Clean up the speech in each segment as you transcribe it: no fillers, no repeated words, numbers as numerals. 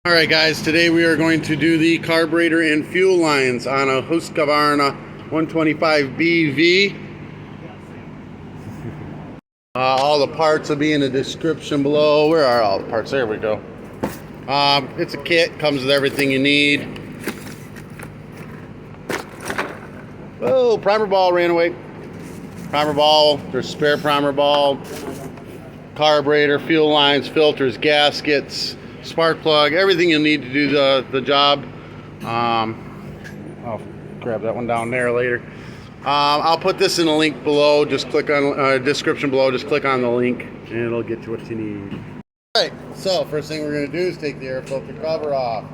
Alright guys, today we are going to do the carburetor and fuel lines on a Husqvarna 125 BV. All the parts will be in the description below. Where are all the parts? There we go. It's a kit, comes with everything you need. Oh, primer ball ran away. Primer ball, there's spare primer ball, carburetor, fuel lines, filters, gaskets, spark plug, everything you need to do the job. I'll grab that one down there later. I'll put this in a link below. Just click on description below. Just click on the link and it'll get you what you need. All right, so first thing we're going to do is take the air filter cover off.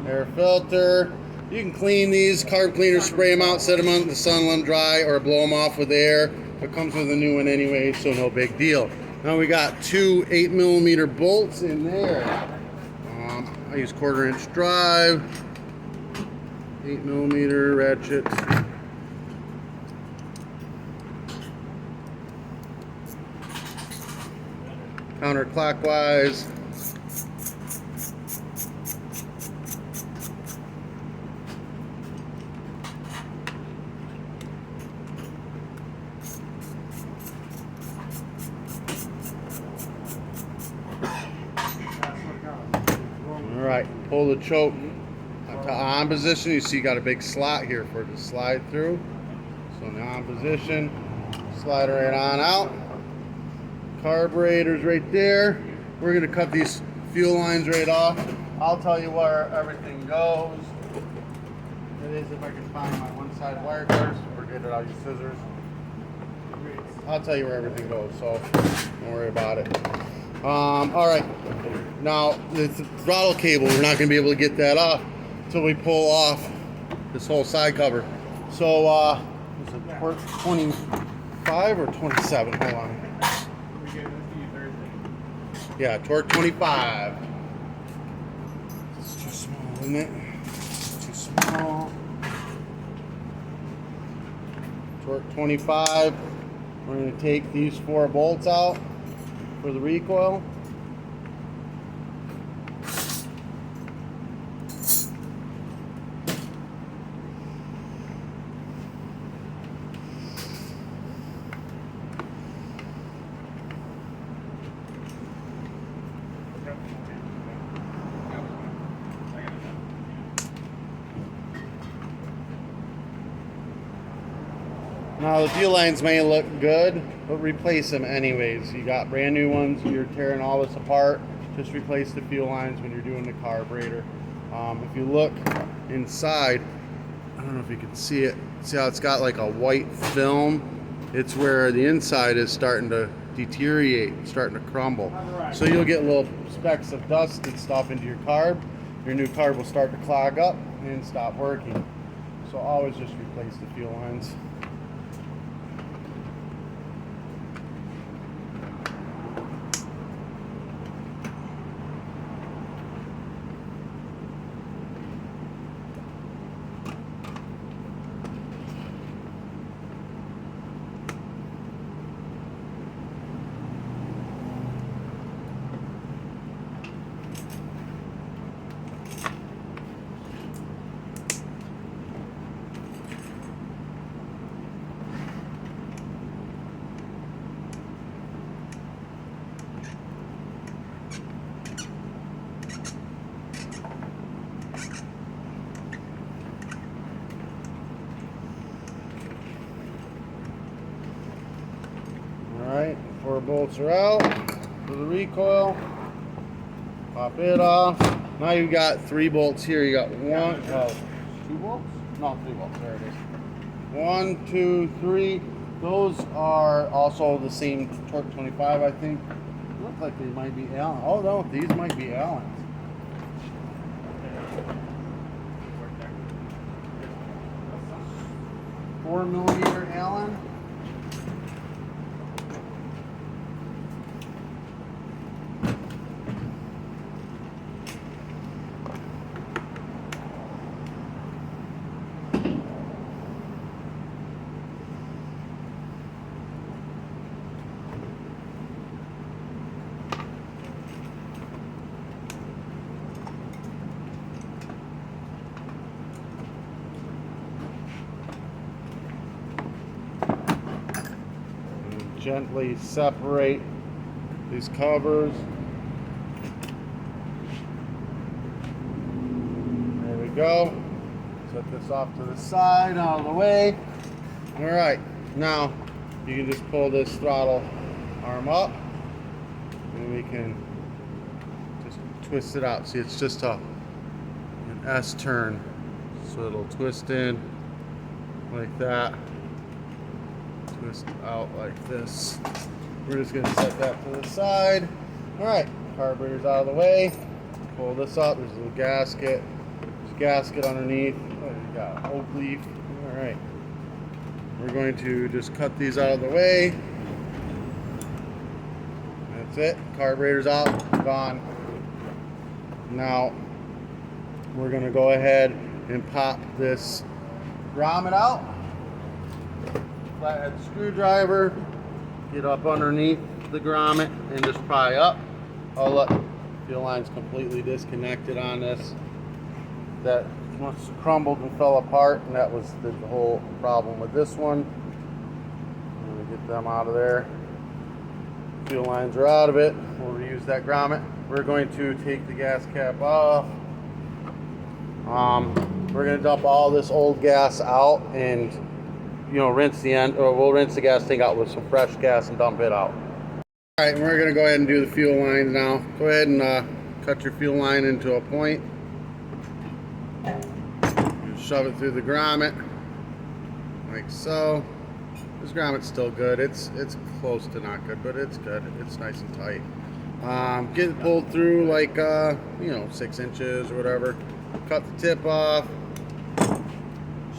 Air filter. You can clean these, carb cleaner, spray them out, set them out in the sun, let them dry, or blow them off with air. It comes with a new one anyway, so no big deal. Now we got two 8mm bolts in there. I use 1/4" drive, 8mm ratchet. Counterclockwise. Alright, pull the choke to on position. You see you got a big slot here for it to slide through. So in the on position, slide it right on out. Carburetor's right there. We're going to cut these fuel lines right off. I'll tell you where everything goes. It is if I can find my one-side wire cutters. Forget it, I'll use scissors. I'll tell you where everything goes, so don't worry about it. Alright, now the throttle cable, we're not going to be able to get that off until we pull off this whole side cover. So, is it torque 25 or 27? Hold on. Yeah, torque 25. It's too small, isn't it? It's too small. Torque 25. We're going to take these 4 bolts out for the recoil. Now the fuel lines may look good, but replace them anyways. You got brand new ones, you're tearing all this apart. Just replace the fuel lines when you're doing the carburetor. If you look inside, I don't know if you can see it. See how it's got like a white film? It's where the inside is starting to deteriorate, starting to crumble. So you'll get little specks of dust and stuff into your carb. Your new carb will start to clog up and stop working. So always just replace the fuel lines. Alright, 4 bolts are out for the recoil. Pop it off. Now you've got 3 bolts here. You got 2 bolts? No, 3 bolts. There it is. 1, 2, 3. Those are also the same torque 25, I think. Look like they might be Allen. Oh no, these might be Allens. 4mm Allen. gently separate these covers. There we go. Set this off to the side, out of the way. All right, now you can just pull this throttle arm up and we can just twist it out. See, it's just an S turn. So it'll twist in like that, twist out like this. We're just gonna set that to the side. All right, carburetor's out of the way. Pull this up, there's a little gasket. There's a gasket underneath. Oh, you got an oak leaf. All right. We're going to just cut these out of the way. That's it. Carburetor's out, gone. Now we're going to go ahead and pop this grommet out. Flathead screwdriver. Get up underneath the grommet and just pry up. Oh look, fuel line's completely disconnected on this. That must have crumbled and fell apart, and that was the whole problem with this one. I'm going to get them out of there. Fuel lines are out of it. We'll reuse that grommet. We're going to take the gas cap off. We're going to dump all this old gas out and, you know, rinse the end, or we'll rinse the gas tank out with some fresh gas and dump it out. All right, we're going to go ahead and do the fuel lines now. Go ahead and cut your fuel line into a point. Shove it through the grommet like so. This grommet's still good. It's close to not good, but it's good. It's nice and tight. Get it pulled through like you know, 6 inches or whatever. Cut the tip off.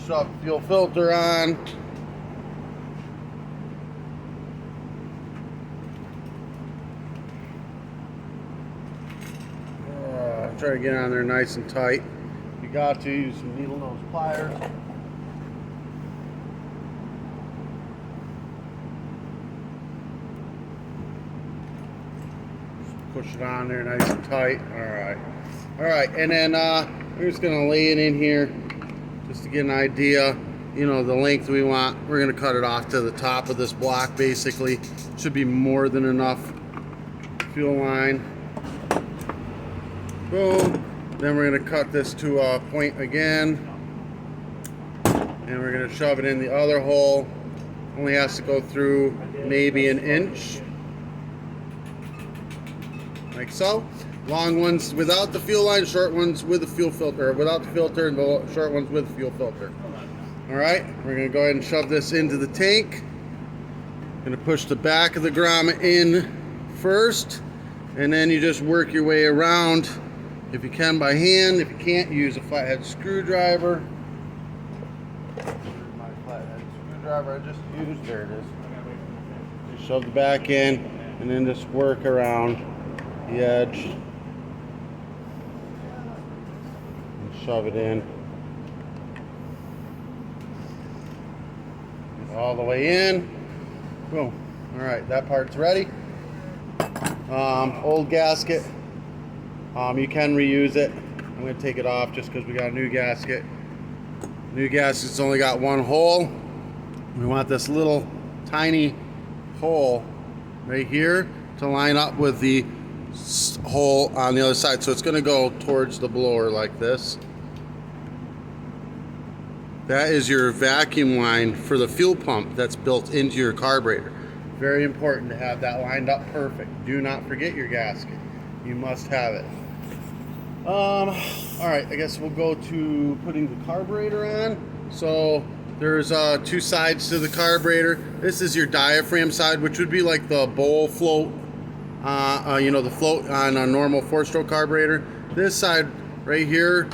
Shove the fuel filter on. Try to get on there nice and tight. You got to use some needle nose pliers. Just push it on there nice and tight. All right, and then we're just gonna lay it in here just to get an idea, you know, the length we want. We're gonna cut it off to the top of this block basically. Should be more than enough fuel line. Boom. Then we're going to cut this to a point again, and we're going to shove it in the other hole. Only has to go through maybe an inch, like so. Long ones without the fuel line, short ones with the fuel filter, or without the filter, and the short ones with the fuel filter. All right, we're going to go ahead and shove this into the tank. Going to push the back of the grommet in first, and then you just work your way around. If you can by hand, if you can't, use a flathead screwdriver. Here's my flathead screwdriver I just used. There it is. Just shove the back in and then just work around the edge and shove it in. All the way in. Boom. All right, that part's ready. Old gasket. You can reuse it. I'm going to take it off just because we got a new gasket. New gasket's only got one hole. We want this little tiny hole right here to line up with the hole on the other side. So it's going to go towards the blower like this. That is your vacuum line for the fuel pump that's built into your carburetor. Very important to have that lined up perfect. Do not forget your gasket. You must have it. All right, I guess we'll go to putting the carburetor on. So there's 2 sides to the carburetor. This is your diaphragm side, which would be like the bowl float, you know, the float on a normal 4-stroke carburetor. This side right here,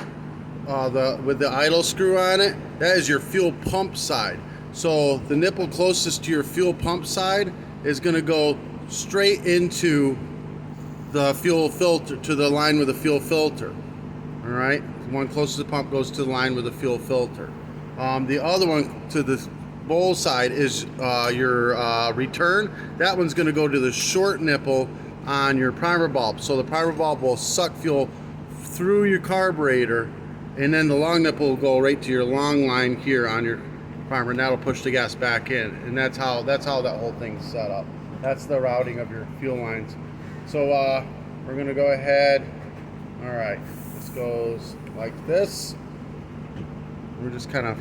with the idle screw on it, that is your fuel pump side. So the nipple closest to your fuel pump side is going to go straight into the fuel filter, to the line with the fuel filter. All right, the one closest to the pump goes to the line with the fuel filter. The other one to the bowl side is your return. That one's going to go to the short nipple on your primer bulb. So the primer bulb will suck fuel through your carburetor, and then the long nipple will go right to your long line here on your primer, and that'll push the gas back in, and that's how that whole thing's set up. That's the routing of your fuel lines. So we're gonna go ahead. All right, this goes like this. We're just kind of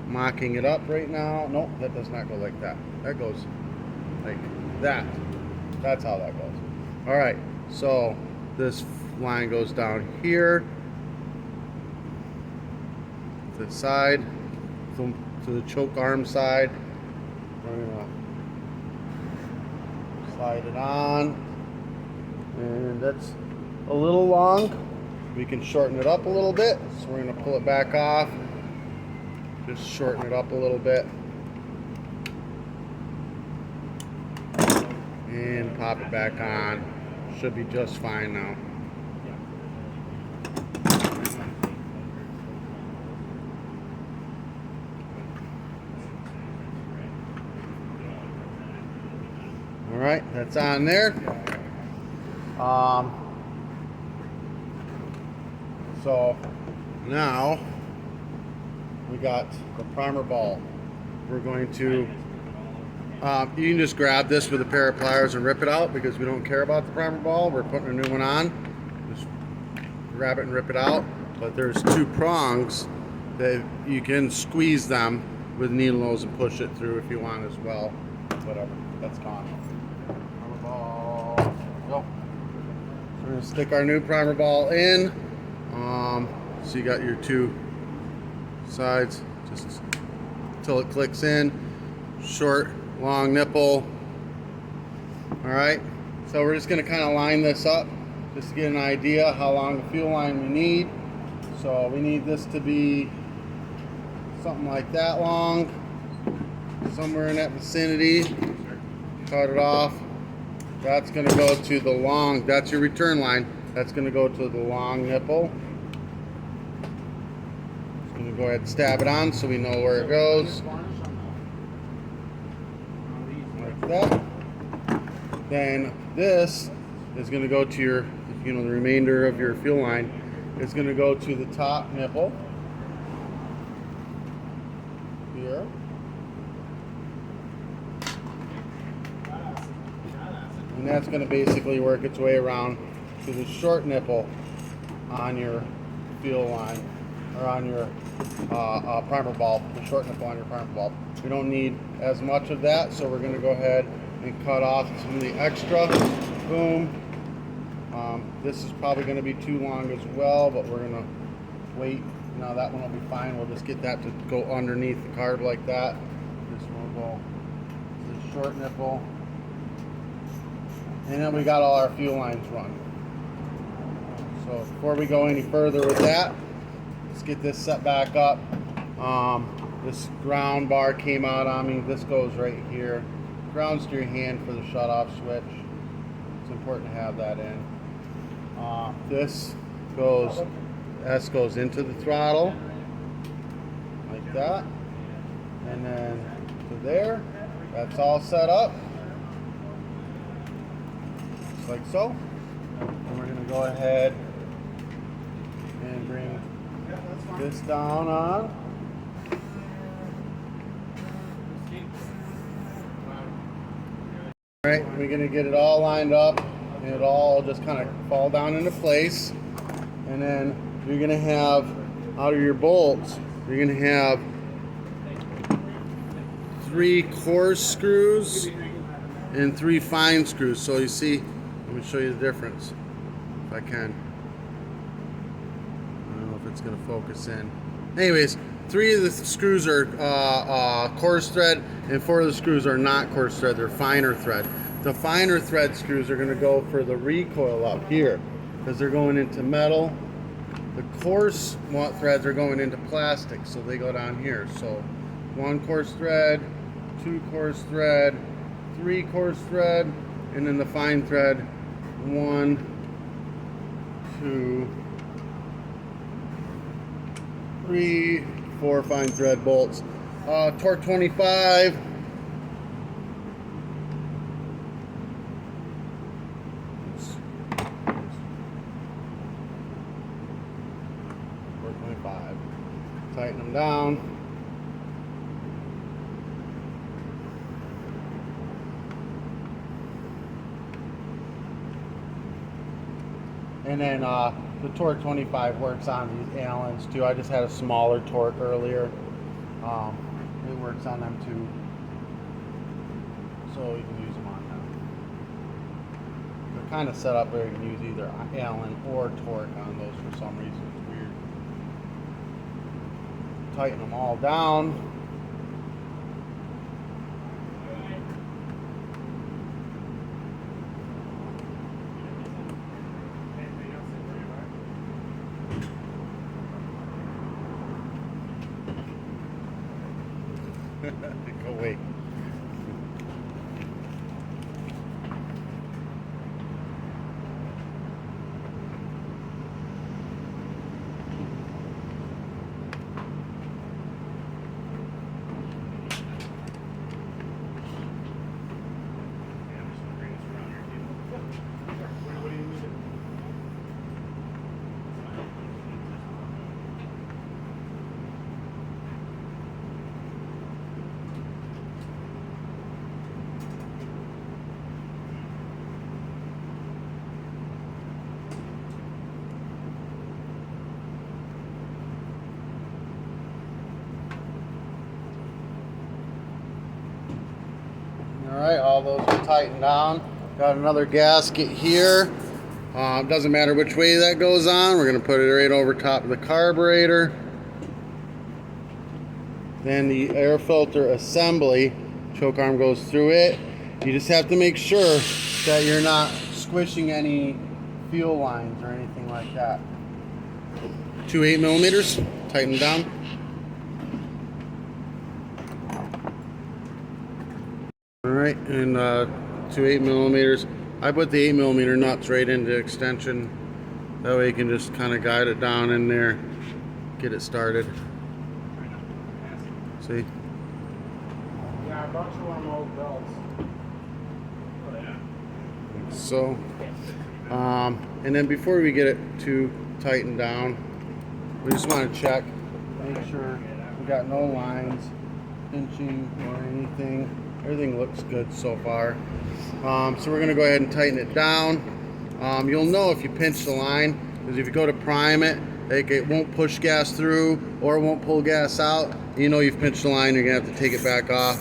mocking it up right now. Nope, that does not go like that. That goes like that. That's how that goes. All right, so this line goes down here to the side, to the choke arm side. We're gonna slide it on, and that's a little long. We can shorten it up a little bit, so we're gonna pull it back off, just shorten it up a little bit, and pop it back on. Should be just fine now. All right, that's on there. So now we got the primer ball. We're going to, you can just grab this with a pair of pliers and rip it out because we don't care about the primer ball. We're putting a new one on. Just grab it and rip it out. But there's two prongs that you can squeeze them with needle nose and push it through if you want as well. Whatever, that's gone. Primer ball, go. We're gonna stick our new primer ball in. So you got your two sides, just until it clicks in. Short, long nipple. All right, so we're just gonna kind of line this up just to get an idea how long the fuel line we need. So we need this to be something like that long, somewhere in that vicinity. Cut it off. That's going to go to the long, that's your return line. That's going to go to the long nipple. Just going to go ahead and stab it on so we know where it goes. Like that. Then this is going to go to your, the remainder of your fuel line is going to go to the top nipple. Here. And that's going to basically work its way around to the short nipple on your fuel line, or on your primer bulb, the short nipple on your primer bulb. We don't need as much of that, so we're going to go ahead and cut off some of the extra. Boom. This is probably going to be too long as well, but we're going to wait. Now that one will be fine. We'll just get that to go underneath the carb like that. This one will go to the short nipple. And then we got all our fuel lines run. So before we go any further with that, let's get this set back up. This ground bar came out on me. This goes right here. Grounds to your hand for the shut-off switch. It's important to have that in. This goes, S goes into the throttle, like that. And then to there. That's all set up. Like so. And we're going to go ahead and bring this down on. Alright, we're going to get it all lined up and it all just kind of fall down into place. And then you're going to have, out of your bolts, you're going to have 3 coarse screws and 3 fine screws. So you see, let me show you the difference, if I can. I don't know if it's going to focus in. Anyways, 3 of the screws are coarse thread, and 4 of the screws are not coarse thread, they're finer thread. The finer thread screws are going to go for the recoil up here, because they're going into metal. The coarse threads are going into plastic, so they go down here. So 1 coarse thread, 2 coarse thread, 3 coarse thread, and then the fine thread, 1, 2, 3, 4 fine thread bolts. Torque 25. Torque 25. Tighten them down. And then the torque 25 works on these Allens too. I just had a smaller torque earlier. It works on them too. So you can use them on them. They're kind of set up where you can use either Allen or torque on those for some reason. It's weird. Tighten them all down. Go away. Alright, all those are tightened down. Got another gasket here. Doesn't matter which way that goes on. We're going to put it right over top of the carburetor. Then the air filter assembly, choke arm goes through it. You just have to make sure that you're not squishing any fuel lines or anything like that. 2 8mm, tighten down. Alright, and 2 8mm. I put the 8mm nuts right into the extension. That way you can just kind of guide it down in there, get it started. See? Yeah, I brought you one of my old belts. So, and then before we get it too tightened down, we just want to check, make sure we got no lines, pinching or anything. Everything looks good so far. So we're going to go ahead and tighten it down. You'll know if you pinch the line, because if you go to prime it, like it won't push gas through or it won't pull gas out. You know you've pinched the line, you're going to have to take it back off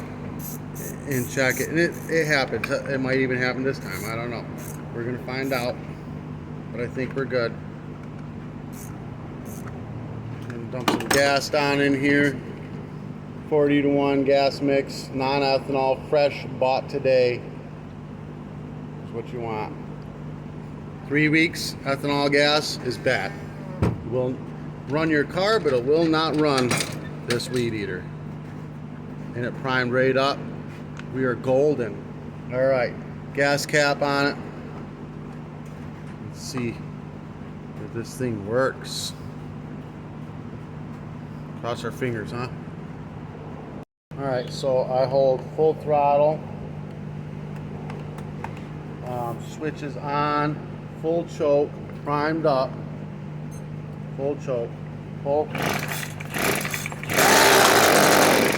and check it. And it happens. It might even happen this time. I don't know. We're going to find out. But I think we're good. And dump some gas down in here. 40-to-1 gas mix, non-ethanol, fresh, bought today. Is what you want. 3 weeks ethanol gas is bad. It will run your car, but it will not run this weed eater. And it primed right up. We are golden. All right, gas cap on it. Let's see if this thing works. Cross our fingers, huh? All right, so I hold full throttle, switches on, full choke, primed up, full choke, full.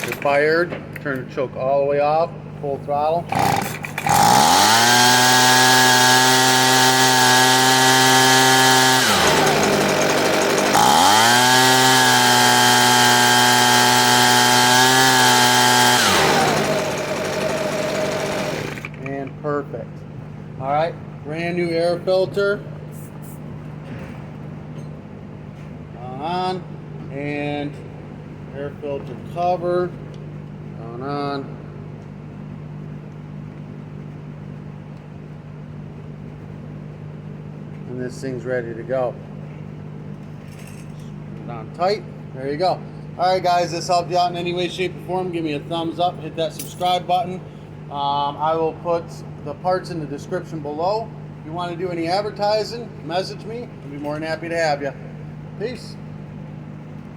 You're fired, turn the choke all the way off, full throttle. Perfect. All right, brand new air filter on, and air filter cover on. And this thing's ready to go. Down tight. There you go. All right, guys, this helped you out in any way, shape, or form. Give me a thumbs up. Hit that subscribe button. I will put the parts in the description below. If you want to do any advertising, message me. I'll be more than happy to have you. Peace.